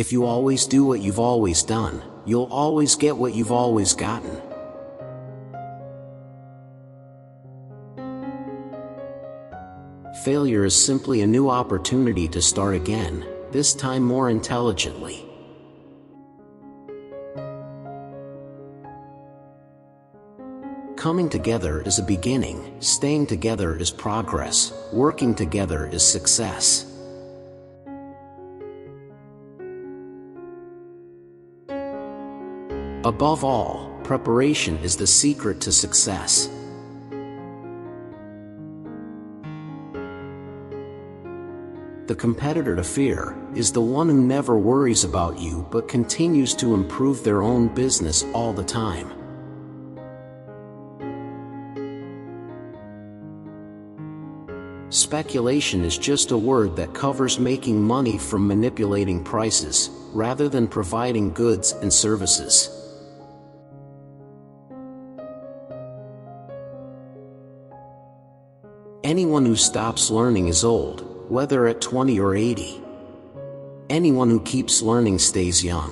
If you always do what you've always done, you'll always get what you've always gotten. Failure is simply a new opportunity to start again, this time more intelligently. Coming together is a beginning, staying together is progress, working together is success. Above all, preparation is the secret to success. The competitor to fear is the one who never worries about you but continues to improve their own business all the time. Speculation is just a word that covers making money from manipulating prices, rather than providing goods and services. Anyone who stops learning is old, whether at 20 or 80. Anyone who keeps learning stays young.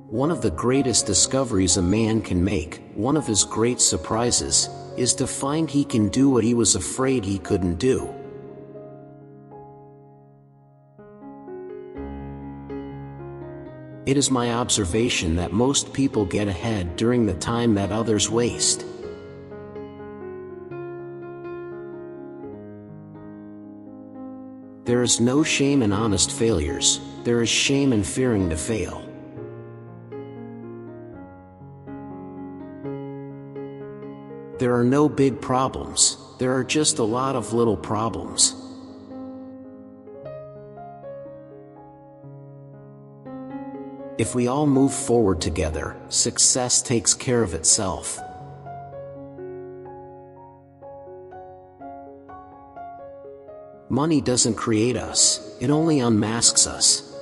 One of the greatest discoveries a man can make, one of his great surprises, is to find he can do what he was afraid he couldn't do. It is my observation that most people get ahead during the time that others waste. There is no shame in honest failures, there is shame in fearing to fail. There are no big problems, there are just a lot of little problems. If we all move forward together, success takes care of itself. Money doesn't create us, it only unmasks us.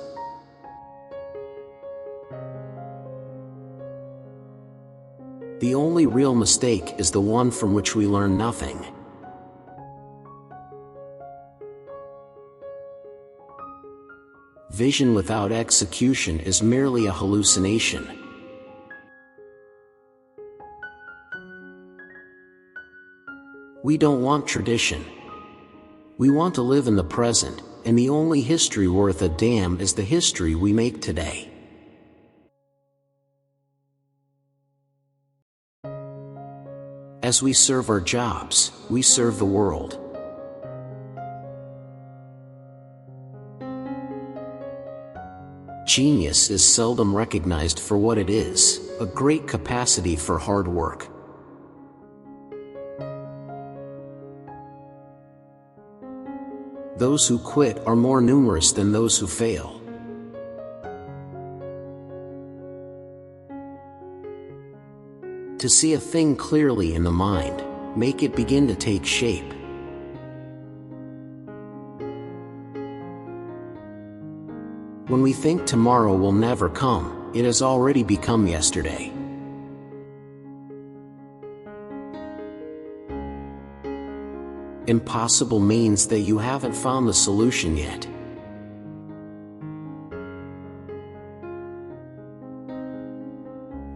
The only real mistake is the one from which we learn nothing. Vision without execution is merely a hallucination. We don't want tradition. We want to live in the present, and the only history worth a damn is the history we make today. As we serve our jobs, we serve the world. Genius is seldom recognized for what it is, a great capacity for hard work. Those who quit are more numerous than those who fail. To see a thing clearly in the mind, make it begin to take shape. When we think tomorrow will never come, it has already become yesterday. Impossible means that you haven't found the solution yet.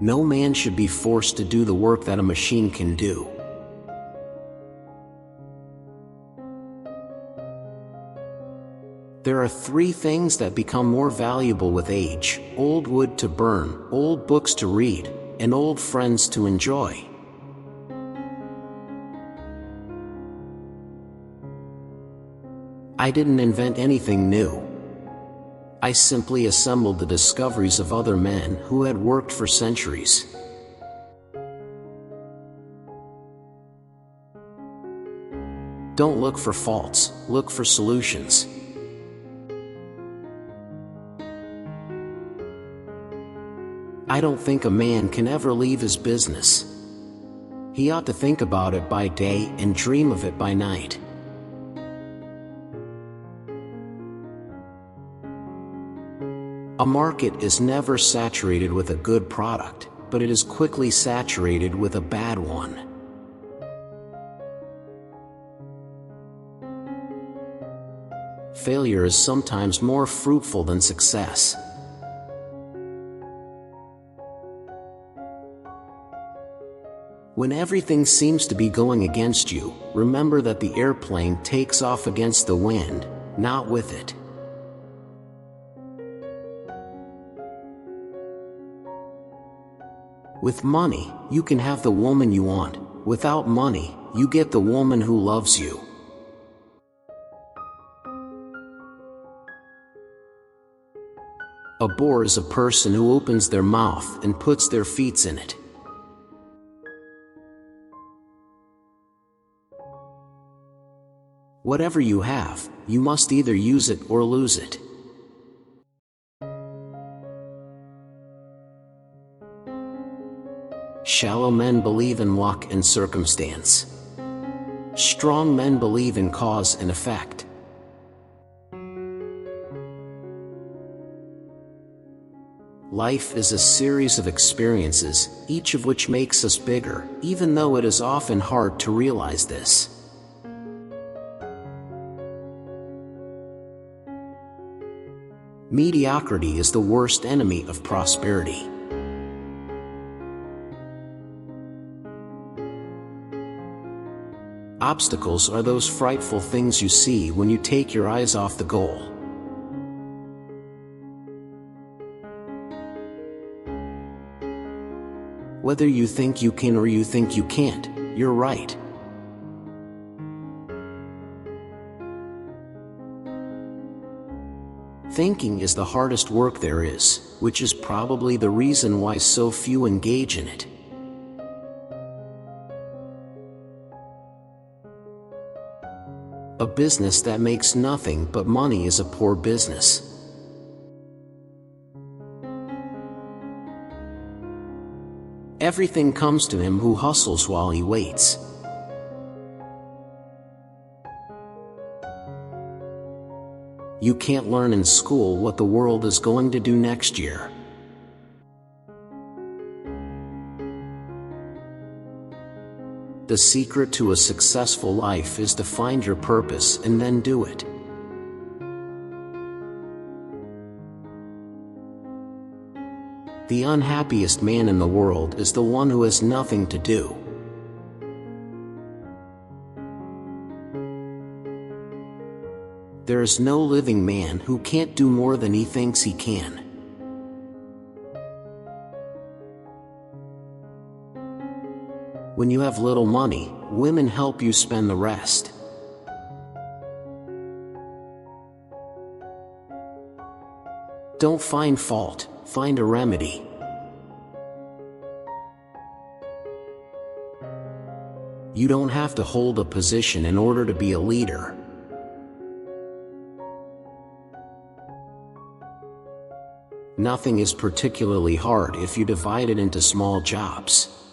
No man should be forced to do the work that a machine can do. There are three things that become more valuable with age: old wood to burn, old books to read, and old friends to enjoy. I didn't invent anything new. I simply assembled the discoveries of other men who had worked for centuries. Don't look for faults, look for solutions. I don't think a man can ever leave his business. He ought to think about it by day and dream of it by night. A market is never saturated with a good product, but it is quickly saturated with a bad one. Failure is sometimes more fruitful than success. When everything seems to be going against you, remember that the airplane takes off against the wind, not with it. With money, you can have the woman you want. Without money, you get the woman who loves you. A bore is a person who opens their mouth and puts their feet in it. Whatever you have, you must either use it or lose it. Shallow men believe in luck and circumstance. Strong men believe in cause and effect. Life is a series of experiences, each of which makes us bigger, even though it is often hard to realize this. Mediocrity is the worst enemy of prosperity. Obstacles are those frightful things you see when you take your eyes off the goal. Whether you think you can or you think you can't, you're right. Thinking is the hardest work there is, which is probably the reason why so few engage in it. A business that makes nothing but money is a poor business. Everything comes to him who hustles while he waits. You can't learn in school what the world is going to do next year. The secret to a successful life is to find your purpose and then do it. The unhappiest man in the world is the one who has nothing to do. There is no living man who can't do more than he thinks he can. When you have little money, women help you spend the rest. Don't find fault, find a remedy. You don't have to hold a position in order to be a leader. Nothing is particularly hard if you divide it into small jobs.